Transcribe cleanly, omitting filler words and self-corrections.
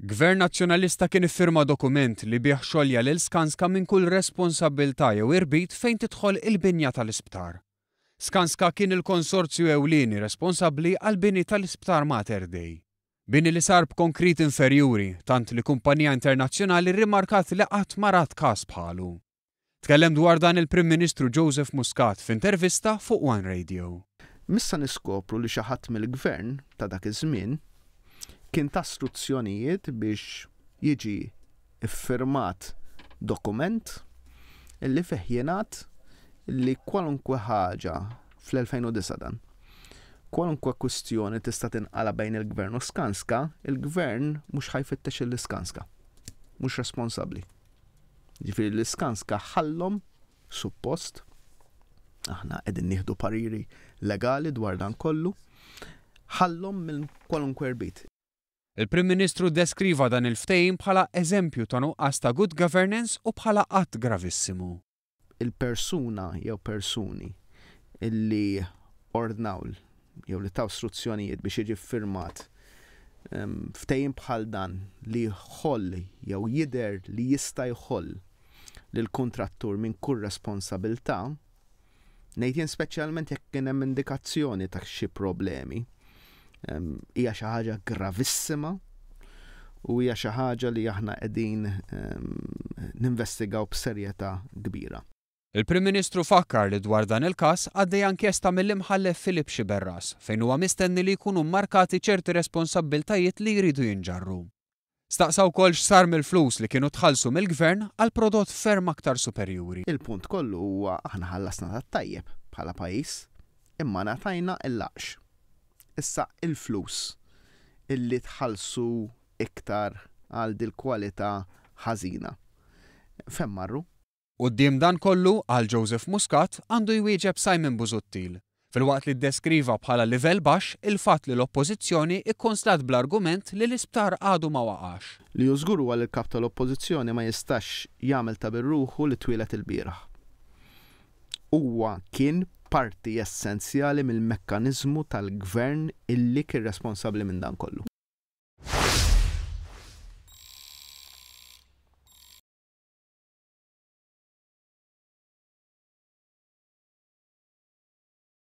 Gvern Nazzjonalista kien iffirma dokument li bih xogħol lil Skanska minn kull responsabilità jew irbit fejn tidħol il-binja tal-Isptar. Skanska kien il-konsorzju ewlieni responsabbli għal bini tal-Isptar Mater Dei. Bini li sar b'konkrit inferjuri, tant li kumpanija internazzjonali rrimarkat li qatt ma rat każ bħalu. Tkellem dwar dan il-Prim Ministru Joseph Muscat f'intervista fuq One Radio. Missa niskopru li xi ħadd mill-gvern ta' dak iż-żmien kien ta' istruzzjonijiet biex jiġi iffirmat dokument illi fih jingħad li kwalunkwe ħaġa fl-2009 dan. Kwalunkwe kwistjoni tista' tinqala bejn il-Gvern u Skanska, il-Gvern mhux ħajfittex il-Skanska. Mhux responsabbli. Ġifieri l-Skanska ħallhom suppost aħna qegħdin nieħdu pariri legali dwar dan kollu, ħallhom minn kwalunkwe irbit. Il-Prim Ministru deskriva dan il-ftehim bħala eżempju ta' nuqqas ta' good governance u bħala qatt gravissimu. Il-persuna jew persuni illi ordnaw jew li taw istruzzjonijiet biex jiġi firmat ftehim bħal dan li jħoll jew jidher li jista' jħoll lill-kuntrattur minn kull responsabilità, ngħid speċjalment jekk kien hemm indikazzjoni ta' xi problemi. Hija xi ħaġa gravissima u hija xi ħaġa li aħna qegħdin ninvestigaw b'serjetà kbira. Il-Prim Ministru fakkar li dwar dan il-każ għaddej inkjesta mill-imħallef Filip Xiberras fejn huwa mistenni li jkunu mmarkati ċerti responsabbiltajiet li jridu jinġarru. Staqsaw wkoll x'sar mill-flus li kienu tħallsu mill-Gvern għal prodott ferm aktar superjuri. Il-punt kollu huwa aħna ħallasna tat-tajjeb bħala pajjiż imma ngħatajna l-laqx. Issa il-flus illi tħallsu iktar għal dil-kwalità ħażina. Fejn marru? Quddiem dan kollu għal Joseph Muscat għandu jwieġeb Simon Busuttil filwaqt li ddeskriva bħala livell baxx il-fatt li l-Oppożizzjoni ikkonslat bl-argument li l-Isptar għadu ma waqax. Li jużguru għal il-kap tal-Oppożizzjoni ma jistax jagħmel ta' birruħu li twilet il-bieraħ. Huwa kien parti essenzjali mill-mekkaniżmu tal-Gvern illi kien responsabbli minn dan kollu.